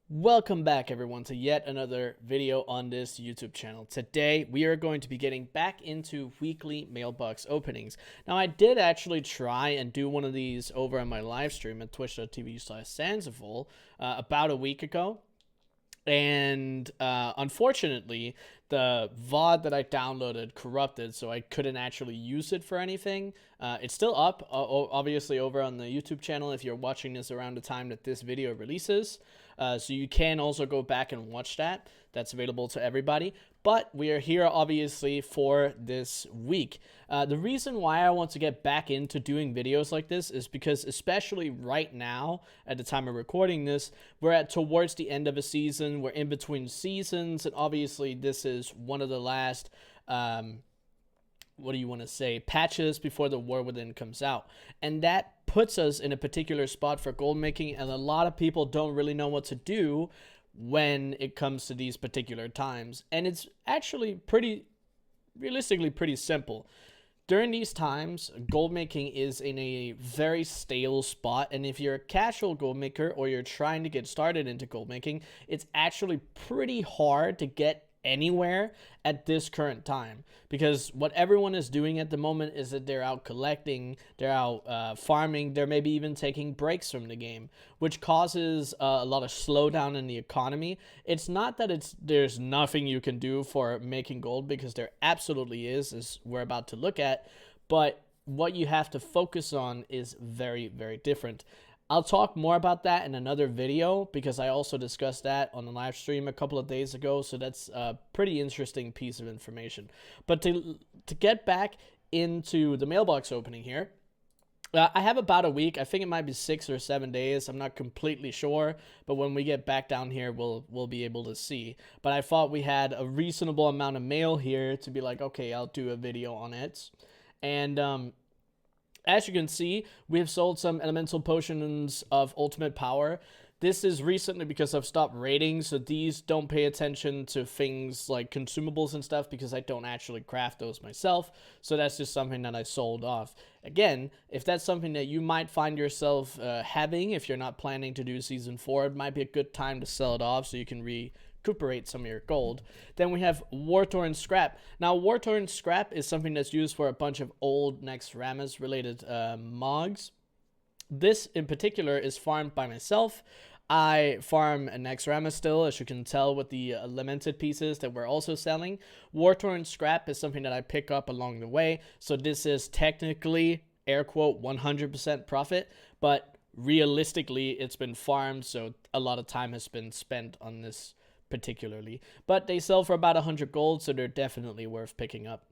Welcome back everyone to yet another video on this YouTube channel. Today we are going to be getting back into weekly mailbox openings. Now I did actually try and do one of these over on my live stream at twitch.tv/Sanzaful about a week ago. And unfortunately, the VOD that I downloaded corrupted, so I couldn't actually use it for anything. It's still up, obviously, over on the YouTube channel if you're watching this around the time that this video releases. So you can also go back and watch that. That's available to everybody. But we are here, obviously, for this week. The reason why I want to get back into doing videos like this is because, especially right now, at the time of recording this, we're towards the end of a season. We're in between seasons, and obviously this is one of the last what do you want to say, patches before the War Within comes out. And that puts us in a particular spot for gold making, and a lot of people don't really know what to do when it comes to these particular times. And it's actually realistically pretty simple. During these times, gold making is in a very stale spot, and if you're a casual gold maker or you're trying to get started into gold making, it's actually pretty hard to get anywhere at this current time, because what everyone is doing at the moment is that they're out collecting, they're out farming, they're maybe even taking breaks from the game, which causes a lot of slowdown in the economy. It's not that there's nothing you can do for making gold, because there absolutely is, as we're about to look at, but what you have to focus on is very, very different. I'll talk more about that in another video, because I also discussed that on the live stream a couple of days ago, so that's a pretty interesting piece of information. But to get back into the mailbox opening here, I have about a week. I think it might be 6 or 7 days. I'm not completely sure, but when we get back down here, we'll be able to see. But I thought we had a reasonable amount of mail here to be like, okay, I'll do a video on it. And as you can see, we have sold some elemental potions of ultimate power. This is recently because I've stopped raiding, so these don't pay attention to things like consumables and stuff, because I don't actually craft those myself. So that's just something that I sold off. Again, if that's something that you might find yourself having, if you're not planning to do Season 4, it might be a good time to sell it off so you can recuperate some of your gold. Then we have War-Torn Scrap. Now, War-Torn Scrap is something that's used for a bunch of old Naxxramas related mogs. This in particular is farmed by myself. I farm a Naxxramas still, as you can tell with the Lamented pieces that we're also selling. War-Torn Scrap is something that I pick up along the way, so this is technically, air quote, 100% profit, but realistically it's been farmed, so a lot of time has been spent on this particularly. But they sell for about 100 gold, so they're definitely worth picking up.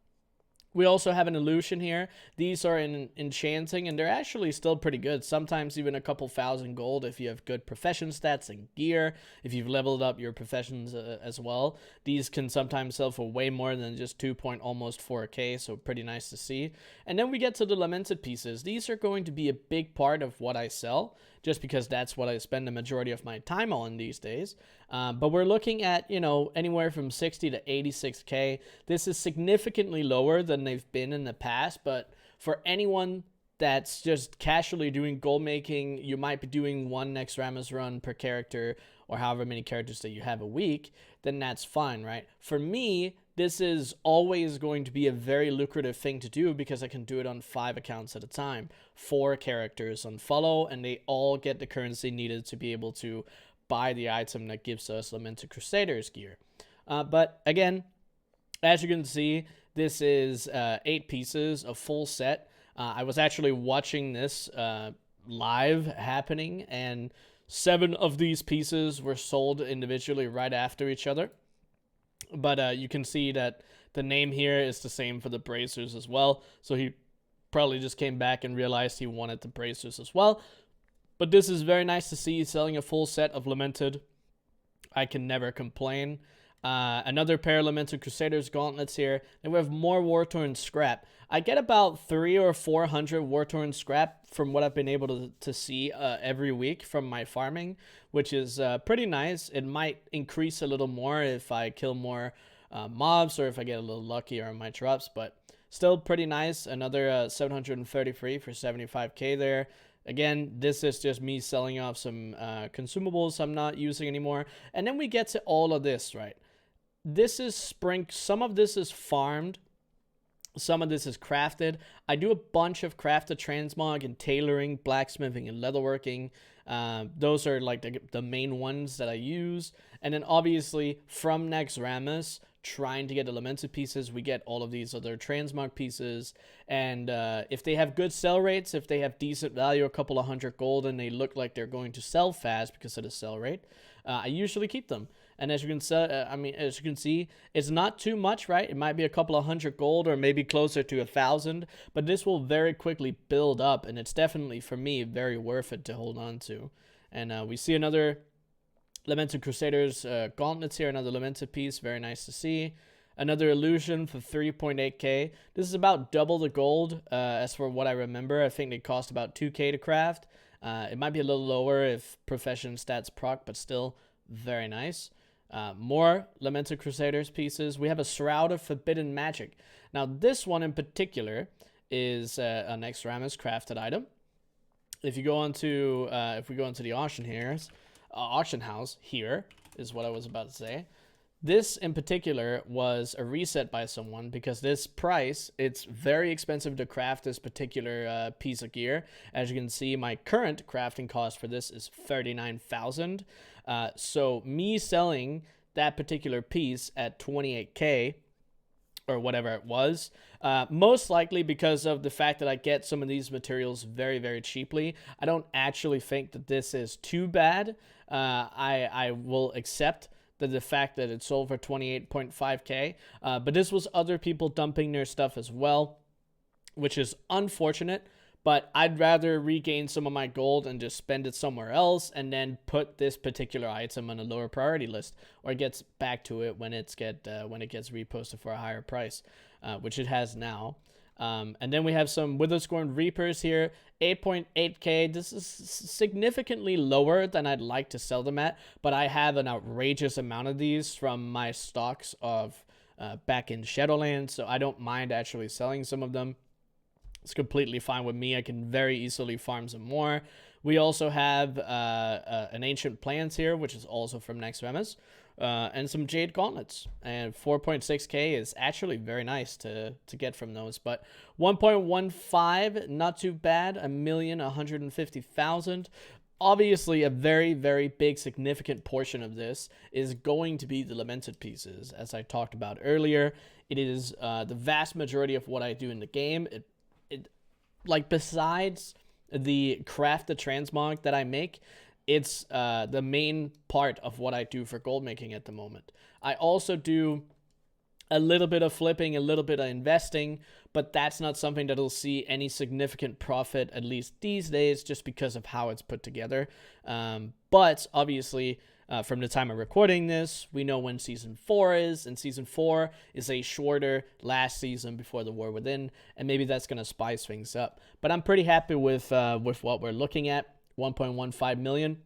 We also have an illusion here. These are in enchanting, and they're actually still pretty good. Sometimes even a couple thousand gold if you have good profession stats and gear. If you've leveled up your professions as well. These can sometimes sell for way more than just 2.4K, so pretty nice to see. And then we get to the Lamented pieces. These are going to be a big part of what I sell, just because that's what I spend the majority of my time on these days. But we're looking at, you know, anywhere from 60 to 86K. This is significantly lower than they've been in the past, but for anyone that's just casually doing gold making, you might be doing one Naxxramas run per character, or however many characters that you have a week, then that's fine, right? For me, this is always going to be a very lucrative thing to do, because I can do it on 5 accounts at a time, 4 characters on follow, and they all get the currency needed to be able to buy the item that gives us Lamented Crusaders gear. But again, as you can see, this is 8 pieces, a full set. I was actually watching this live happening, and 7 of these pieces were sold individually right after each other. But you can see that the name here is the same for the bracers as well. So he probably just came back and realized he wanted the bracers as well. But this is very nice to see, selling a full set of Lamented. I can never complain. Another pair of Lamented Crusaders gauntlets here. And we have more War-Torn Scrap. I get about 300 or 400 War-Torn Scrap from what I've been able to see every week from my farming, which is pretty nice. It might increase a little more if I kill more mobs, or if I get a little luckier on my drops, but still pretty nice. Another 733 for 75k there. Again, this is just me selling off some consumables I'm not using anymore. And then we get to all of this, right? This is spring. Some of this is farmed. Some of this is crafted. I do a bunch of crafted transmog and tailoring, blacksmithing, and leatherworking. Those are like the main ones that I use. And then obviously from Naxxramas, trying to get the Lamented pieces, we get all of these other transmog pieces. And if they have good sell rates, if they have decent value, a couple of 100 gold, and they look like they're going to sell fast because of the sell rate, I usually keep them. And as you can as you can see, it's not too much, right? It might be a couple of 100 gold or maybe closer to 1,000, but this will very quickly build up, and it's definitely, for me, very worth it to hold on to. And we see another Lamented Crusaders gauntlets here, another Lamented piece, very nice to see. Another illusion for 3.8k. This is about double the gold, as for what I remember. I think they cost about 2k to craft. It might be a little lower if profession stats proc, but still very nice. More Lamented Crusaders pieces. We have a Shroud of Forbidden Magic. Now, this one in particular is a Naxxramas crafted item. If you go onto, if we go into the auction house here is what I was about to say. This in particular was a reset by someone because this price, it's very expensive to craft this particular piece of gear. As you can see, my current crafting cost for this is 39,000. So me selling that particular piece at 28k or whatever it was, most likely because of the fact that I get some of these materials very, very cheaply. I don't actually think that this is too bad. I will accept the fact that it sold for 28.5k, but this was other people dumping their stuff as well, which is unfortunate. But I'd rather regain some of my gold and just spend it somewhere else and then put this particular item on a lower priority list, or it gets back to it when it gets reposted for a higher price, which it has now. And then we have some Witherscorn Reapers here, 8.8k. This is significantly lower than I'd like to sell them at, but I have an outrageous amount of these from my stocks of back in Shadowlands, so I don't mind actually selling some of them. It's completely fine with me. I can very easily farm some more. We also have an Ancient Plans here, which is also from Naxxramas, and some Jade Gauntlets. And 4.6k is actually very nice to get from those. But 1.15, not too bad. 1,150,000. Obviously, a very, very big, significant portion of this is going to be the Lamented pieces. As I talked about earlier, it is the vast majority of what I do in the game. Like, besides the crafted transmog that I make, it's the main part of what I do for gold making at the moment. I also do a little bit of flipping, a little bit of investing, but that's not something that'll see any significant profit, at least these days, just because of how it's put together. But obviously, from the time of recording this, we know when Season 4 is, and Season 4 is a shorter last season before the War Within, and maybe that's going to spice things up. But I'm pretty happy with what we're looking at, 1.15 million.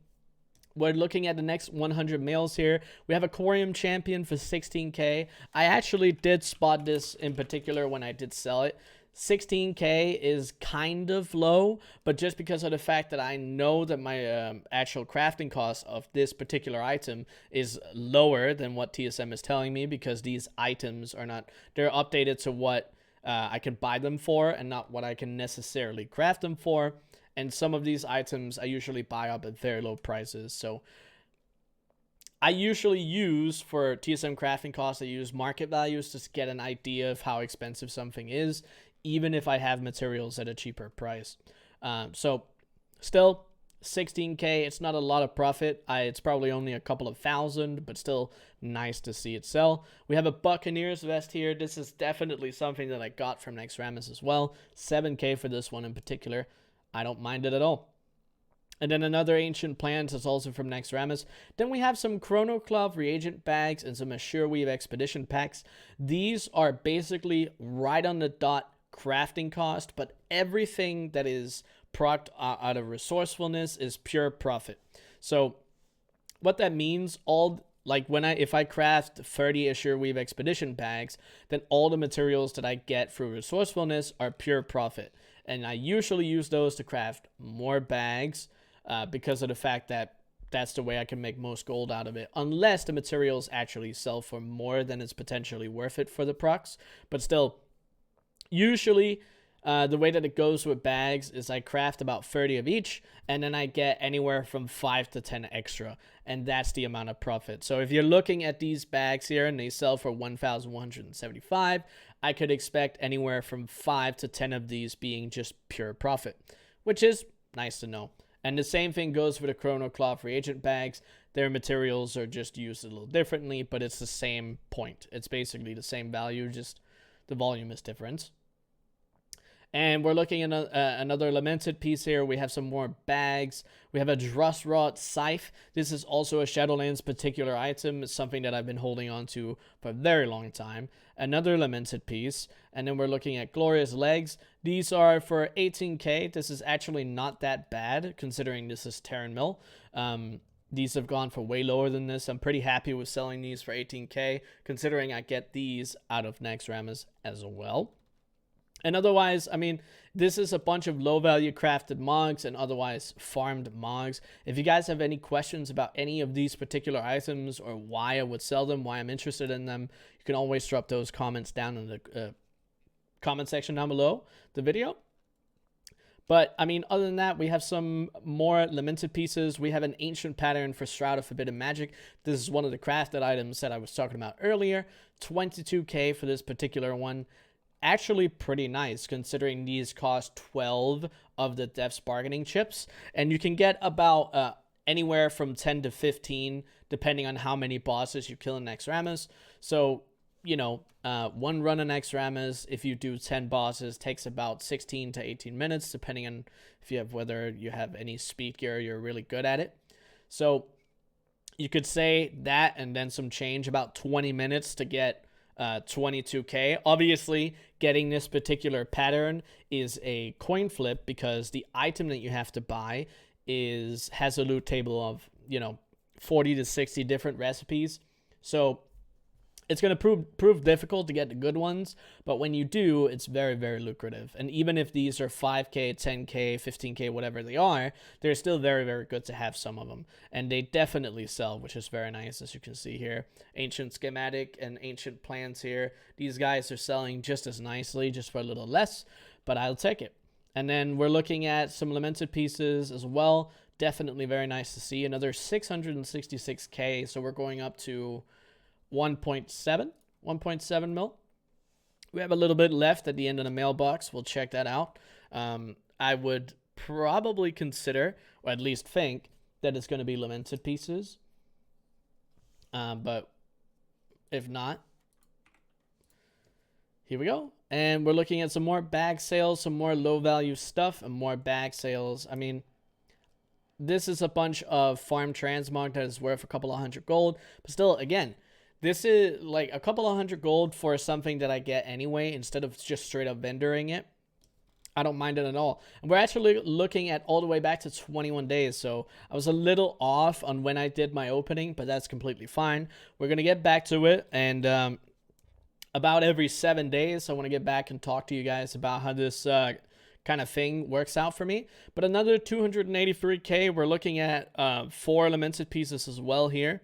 We're looking at the next 100 males here. We have a Corium Champion for 16k. I actually did spot this in particular when I did sell it. 16k is kind of low, but just because of the fact that I know that my actual crafting cost of this particular item is lower than what TSM is telling me, because these items are not, they're updated to what I can buy them for and not what I can necessarily craft them for. And some of these items I usually buy up at very low prices. So I usually use, for TSM crafting costs, I use market values to get an idea of how expensive something is, even if I have materials at a cheaper price. So still 16k, it's not a lot of profit. It's probably only a couple of thousand, but still nice to see it sell. We have a Buccaneers vest here. This is definitely something that I got from Naxxramas as well. 7k for this one in particular. I don't mind it at all. And then another Ancient Plans is also from Naxxramas. Then we have some Chrono Club reagent bags and some Assure Weave expedition packs. These are basically right on the dot crafting cost, but everything that is procced out of resourcefulness is pure profit. So what that means, if I craft 30 Assure Weave expedition bags, then all the materials that I get through resourcefulness are pure profit. and I usually use those to craft more bags because of the fact that that's the way I can make most gold out of it, unless the materials actually sell for more than it's potentially worth it for the procs. But still, usually the way that it goes with bags is I craft about 30 of each, and then I get anywhere from 5 to 10 extra, and that's the amount of profit. So if you're looking at these bags here and they sell for 1,175, I could expect anywhere from 5 to 10 of these being just pure profit, which is nice to know. And the same thing goes for the Chrono Cloth reagent bags. Their materials are just used a little differently, but it's the same point. It's basically the same value, just the volume is different. And we're looking at another Lamented piece here. We have some more bags. We have a Drossrot Scythe. This is also a Shadowlands particular item. It's something that I've been holding on to for a very long time. Another Lamented piece. And then we're looking at Glorious Legs. These are for 18k. This is actually not that bad, considering this is Terran Mill. These have gone for way lower than this. I'm pretty happy with selling these for 18k, considering I get these out of Naxxramas as well. And otherwise, I mean, this is a bunch of low-value crafted mogs and otherwise farmed mogs. If you guys have any questions about any of these particular items or why I would sell them, why I'm interested in them, you can always drop those comments down in the comment section down below the video. But, I mean, other than that, we have some more Lamented pieces. We have an Ancient Pattern for Shroud of Forbidden Magic. This is one of the crafted items that I was talking about earlier. 22k for this particular one. Actually pretty nice, considering these cost 12 of the Death's Bargaining chips, and you can get about anywhere from 10 to 15 depending on how many bosses you kill in Naxxramas. So, you know, one run in Naxxramas, if you do 10 bosses, takes about 16 to 18 minutes, depending on if you have whether you have any speed gear, you're really good at it. So you could say that and then some change, about 20 minutes to get 22k. Obviously, getting this particular pattern is a coin flip because the item that you have to buy has a loot table of, you know, 40 to 60 different recipes. So it's going to prove difficult to get the good ones, but when you do, it's very, very lucrative. And even if these are 5k, 10k, 15k, whatever they are, they're still very, very good to have some of them. And they definitely sell, which is very nice, as you can see here. Ancient Schematic and Ancient Plans here. These guys are selling just as nicely, just for a little less, but I'll take it. And then we're looking at some Lamented pieces as well. Definitely very nice to see. Another 666k, so we're going up to 1.7 mil. We have a little bit left at the end of the mailbox. We'll check that out. I would probably consider, or at least think, that it's going to be Lamented pieces. But if not, here we go. And we're looking at some more bag sales, some more low value stuff, and more bag sales. I mean, this is a bunch of farm transmog that is worth a couple of hundred gold. But still, again, this is like a couple of hundred gold for something that I get anyway, instead of just straight up vendoring it. I don't mind it at all. And we're actually looking at all the way back to 21 days. So I was a little off on when I did my opening, but that's completely fine. We're going to get back to it. And about every 7 days, I want to get back and talk to you guys about how this kind of thing works out for me. But another 283k, we're looking at 4 Lamented pieces as well here.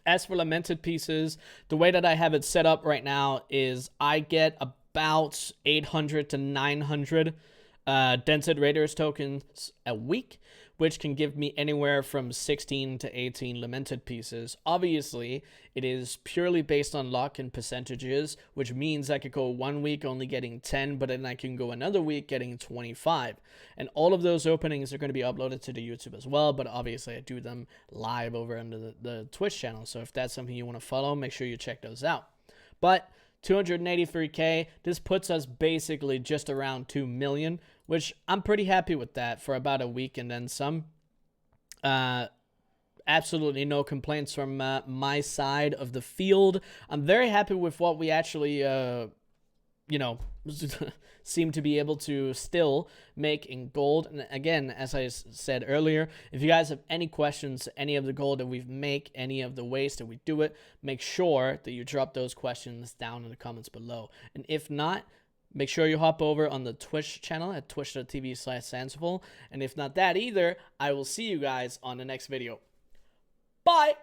As for Lamented pieces, the way that I have it set up right now is I get about 800 to 900 Dented Raiders tokens a week, which can give me anywhere from 16 to 18 Lamented pieces. Obviously, it is purely based on luck and percentages, which means I could go 1 week only getting 10, but then I can go another week getting 25. And all of those openings are going to be uploaded to the YouTube as well, but obviously I do them live over on the Twitch channel. So if that's something you want to follow, make sure you check those out. But 283k, this puts us basically just around 2 million, which I'm pretty happy with that for about a week and then some. Absolutely no complaints from my side of the field. I'm very happy with what we actually, you know, seem to be able to still make in gold. And again, as I said earlier, if you guys have any questions, any of the gold that we make, any of the ways that we do it, make sure that you drop those questions down in the comments below. And if not, make sure you hop over on the Twitch channel at twitch.tv/Sansful. And if not that either, I will see you guys on the next video. Bye!